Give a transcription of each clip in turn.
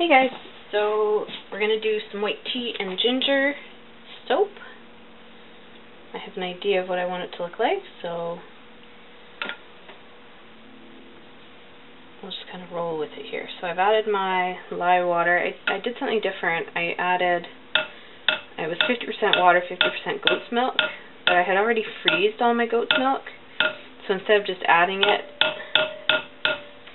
Hey guys, so we're going to do some white tea and ginger soap. I have an idea of what I want it to look like, so I'll just kind of roll with it here. So I've added my lye water. I did something different. It was 50% water, 50% goat's milk, but I had already freezed all my goat's milk, so instead of just adding it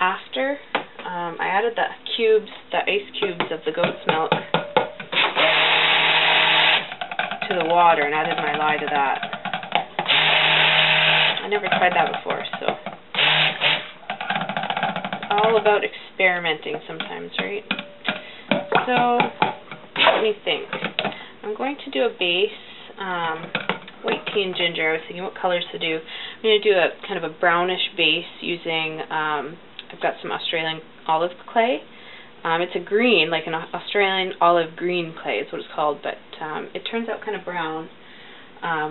after, I added the ice cubes of the goat's milk to the water and added my lye to that. I never tried that before, so it's all about experimenting sometimes, right? So, let me think. I'm going to do a base, white tea and ginger. I was thinking what colors to do. I'm going to do a kind of a brownish base using, I've got some Australian olive clay. It's a green, like an Australian olive green clay is what it's called, but it turns out kind of brown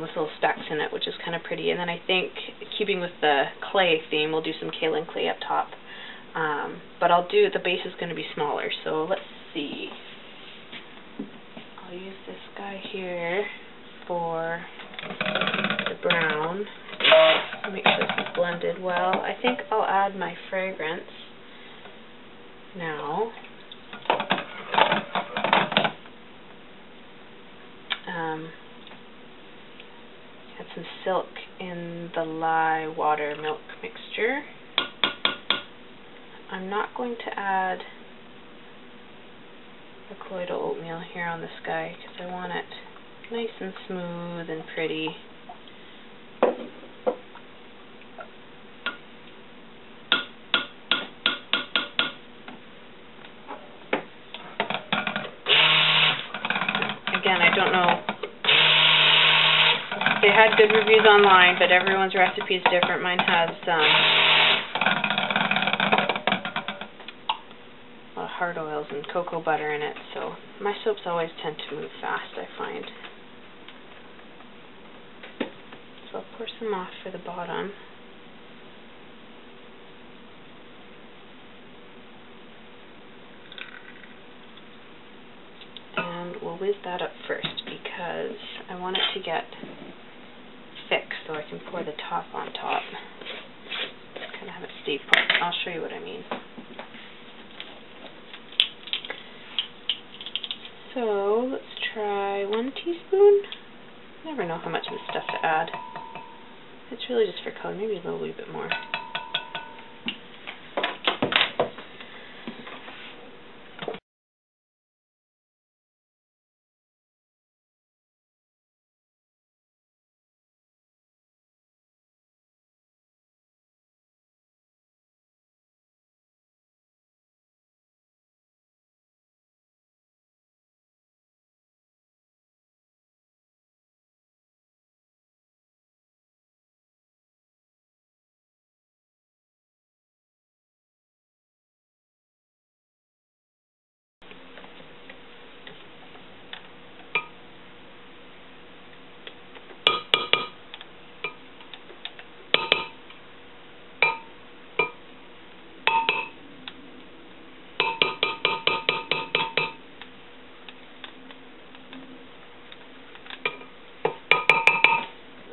with little specks in it, which is kind of pretty. And then I think, keeping with the clay theme, we'll do some kaolin clay up top. But the base is going to be smaller, so let's see. I'll use this guy here for the brown. Make sure this is blended well. I think I'll add my fragrance now. Add some silk in the lye water milk mixture. I'm not going to add the colloidal oatmeal here on this guy because I want it nice and smooth and pretty. Again, I don't know. They had good reviews online, but everyone's recipe is different. Mine has a lot of hard oils and cocoa butter in it, so my soaps always tend to move fast, I find. So I'll pour some off for the bottom. And we'll whiz that up first because I want it to get thick so I can pour the top on top. Kind of have it stay put. I'll show you what I mean. So let's try 1 teaspoon. Never know how much of this stuff to add. It's really just for color, maybe a little wee bit more.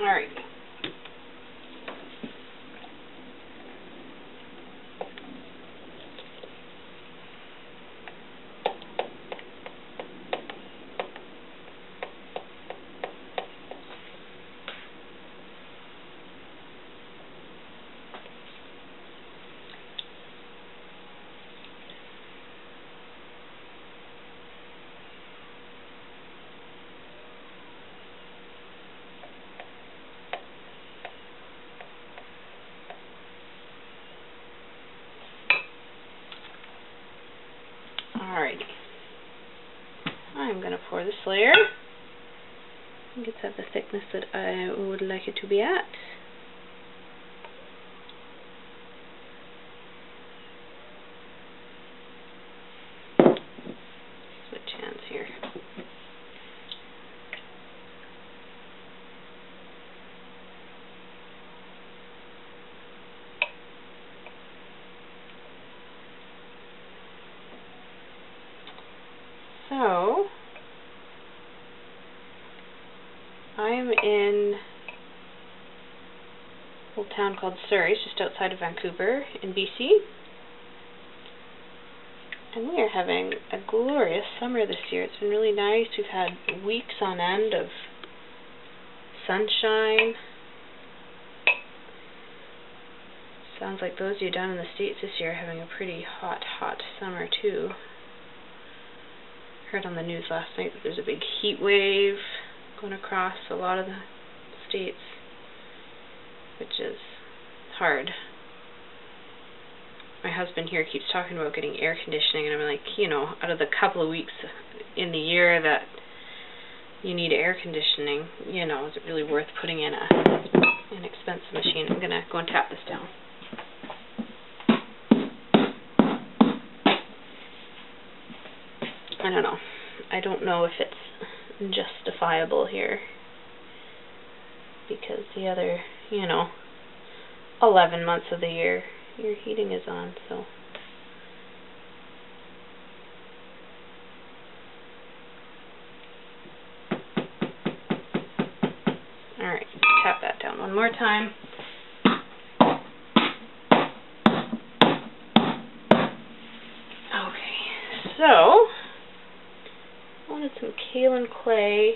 Alright. Alrighty. I'm going to pour this layer. I think it's at the thickness that I would like it to be at. Switch hands here. So, I am in a little town called Surrey, just outside of Vancouver in BC. And we are having a glorious summer this year. It's been really nice. We've had weeks on end of sunshine. Sounds like those of you down in the States this year are having a pretty hot summer too. Heard on the news last night that there's a big heat wave going across a lot of the states, which is hard. My husband here keeps talking about getting air conditioning, and I'm like, you know, out of the couple of weeks in the year that you need air conditioning, you know, is it really worth putting in an expensive machine? I'm going to go and tap this down. I don't know. I don't know if it's justifiable here, because the other, you know, 11 months of the year, your heating is on, so. Alright, tap that down one more time. Okay, so, I wanted some kaolin clay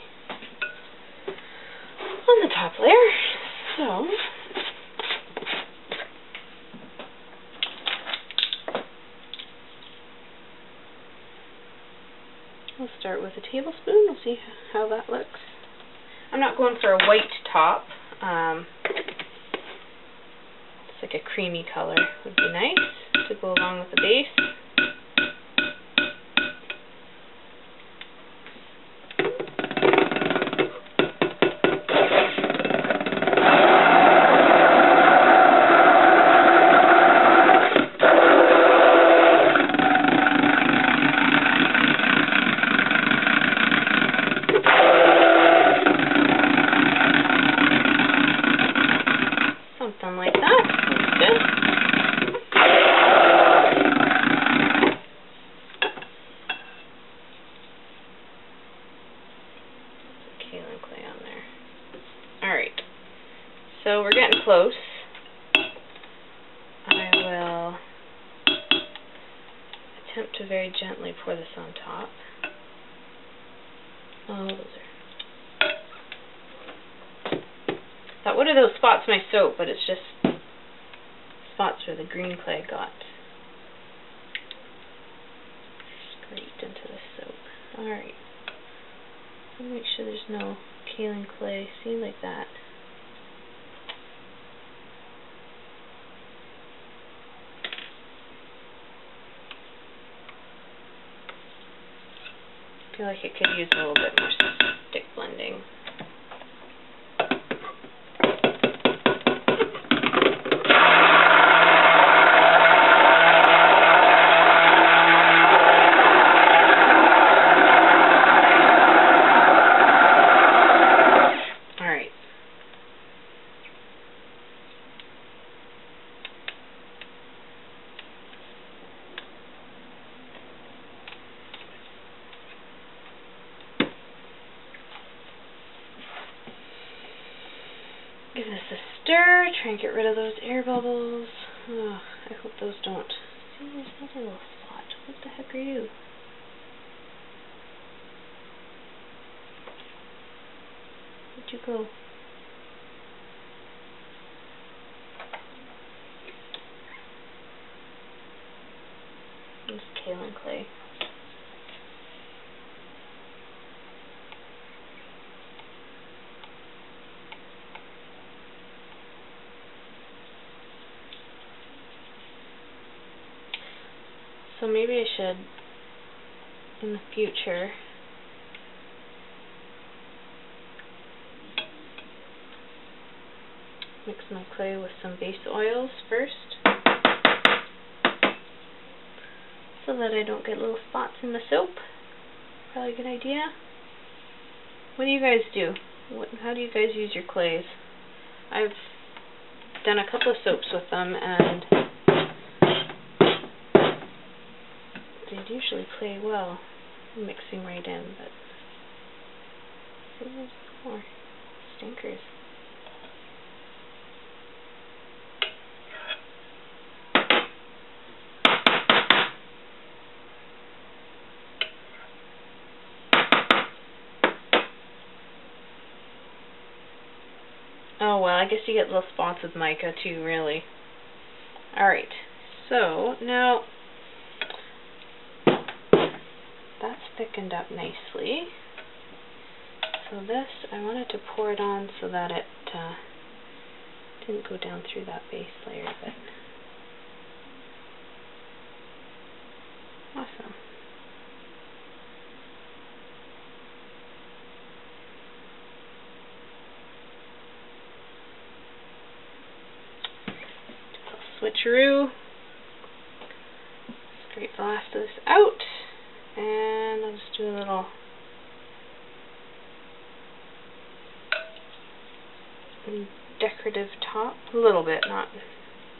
on the top layer, so we'll start with a tablespoon. We'll see how that looks. I'm not going for a white top. It's like a creamy color would be nice to go along with the base. Something like that. That's good. Kaolin clay on there. Alright. So we're getting close. I will attempt to very gently pour this on top. Oh, those are... What are those spots in my soap? But it's just spots where the green clay got scraped into the soap. Alright. Make sure there's no kaolin clay. See, like that. I feel like it could use a little bit more stick blending. Give this a stir, try and get rid of those air bubbles. Oh, I hope those don't. See, there's another little spot. What the heck are you? Where'd you go? This kaolin clay. So maybe I should, in the future, mix my clay with some base oils first, so that I don't get little spots in the soap. Probably a good idea. What do you guys do? How do you guys use your clays? I've done a couple of soaps with them, and they'd usually play well. mixing right in, but there's more stinkers. Oh well, I guess you get little spots with mica too, really. Alright, so now that's thickened up nicely. So this, I wanted to pour it on so that it didn't go down through that base layer, but awesome. Switcheroo. Scrape the last of this out, and I'll just do a little decorative top, a little bit, not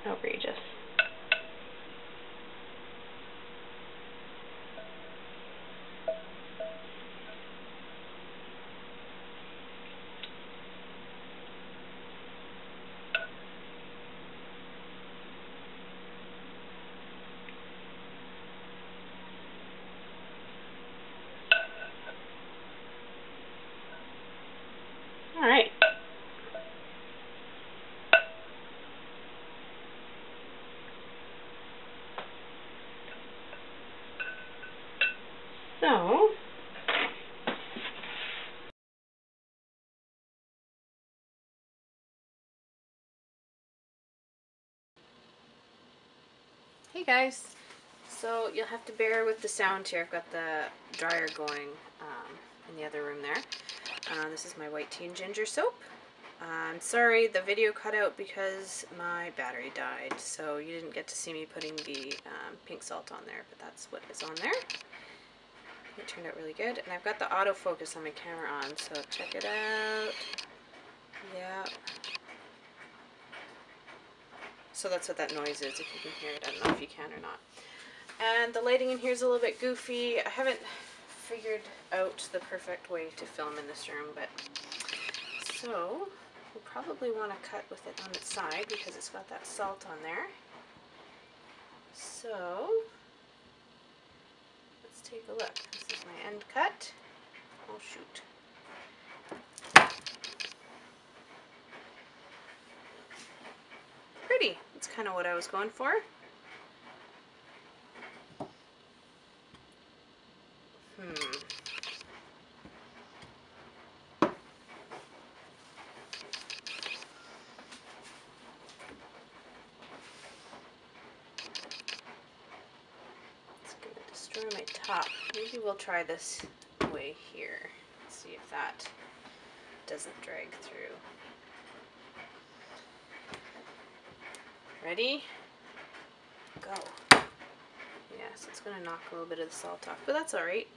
outrageous. Alright. So, hey guys. So you'll have to bear with the sound here. I've got the dryer going in the other room there. This is my white tea and ginger soap. I'm sorry the video cut out because my battery died, so you didn't get to see me putting the pink salt on there, but that's what is on there. It turned out really good, and I've got the autofocus on my camera on, so check it out. Yeah. So that's what that noise is, if you can hear it. I don't know if you can or not. And the lighting in here is a little bit goofy. I haven't figured out the perfect way to film in this room, but so we'll probably want to cut with it on its side because it's got that salt on there. So let's take a look. This is my end cut. Oh shoot. Pretty. That's kind of what I was going for. It's going to destroy my top. Maybe we'll try this way here. See if that doesn't drag through. Ready? Go. Yes, it's going to knock a little bit of the salt off, but that's alright.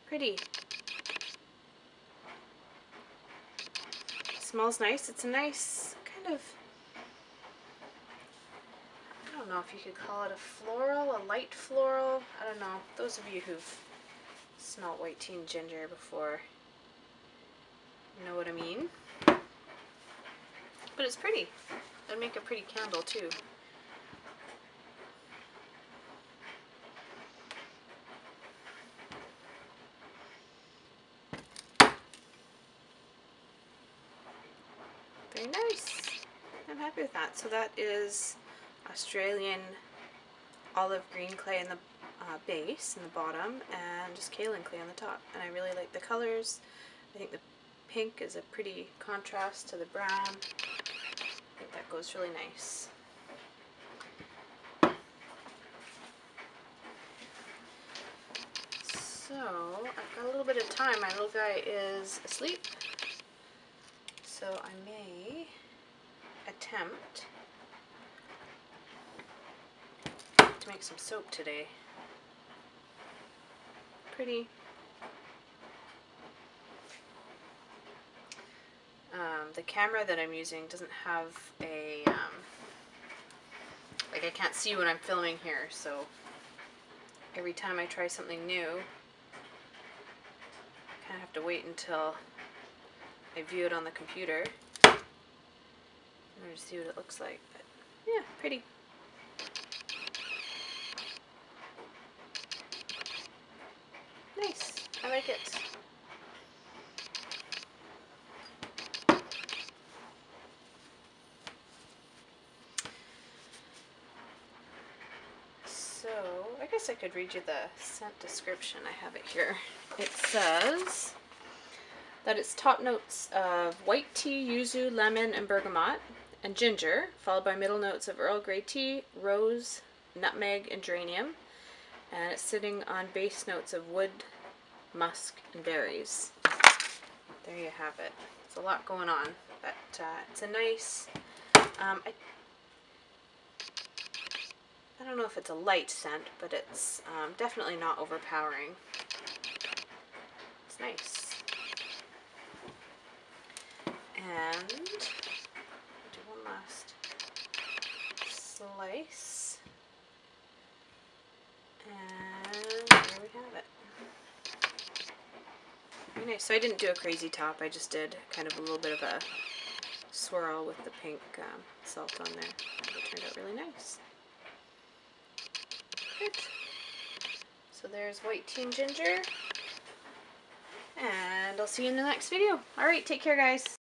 Pretty. Smells nice. It's a nice kind of, I don't know if you could call it a floral, a light floral. I don't know. Those of you who've smelled white tea and ginger before know what I mean. But it's pretty. It'd make a pretty candle too. Very nice. I'm happy with that. So that is Australian olive green clay in the base in the bottom, and just kaolin clay on the top. And I really like the colors. I think the pink is a pretty contrast to the brown. I think that goes really nice. So I've got a little bit of time. My little guy is asleep, so I may attempt to make some soap today. Pretty. The camera that I'm using doesn't have a, like I can't see when I'm filming here, so every time I try something new, kind of have to wait until I view it on the computer in order to see what it looks like. But yeah, pretty. Nice. I like it. So, I guess I could read you the scent description. I have it here. It says that it's top notes of white tea, yuzu, lemon, and bergamot, and ginger, followed by middle notes of Earl Grey tea, rose, nutmeg, and geranium. And it's sitting on base notes of wood, musk, and berries. There you have it. It's a lot going on, but it's a nice, I don't know if it's a light scent, but it's definitely not overpowering. It's nice. And do one last slice. And there we have it. Very nice. So I didn't do a crazy top, I just did kind of a little bit of a swirl with the pink salt on there. It turned out really nice. Good. So there's white tea and ginger. And I'll see you in the next video. Alright, take care guys.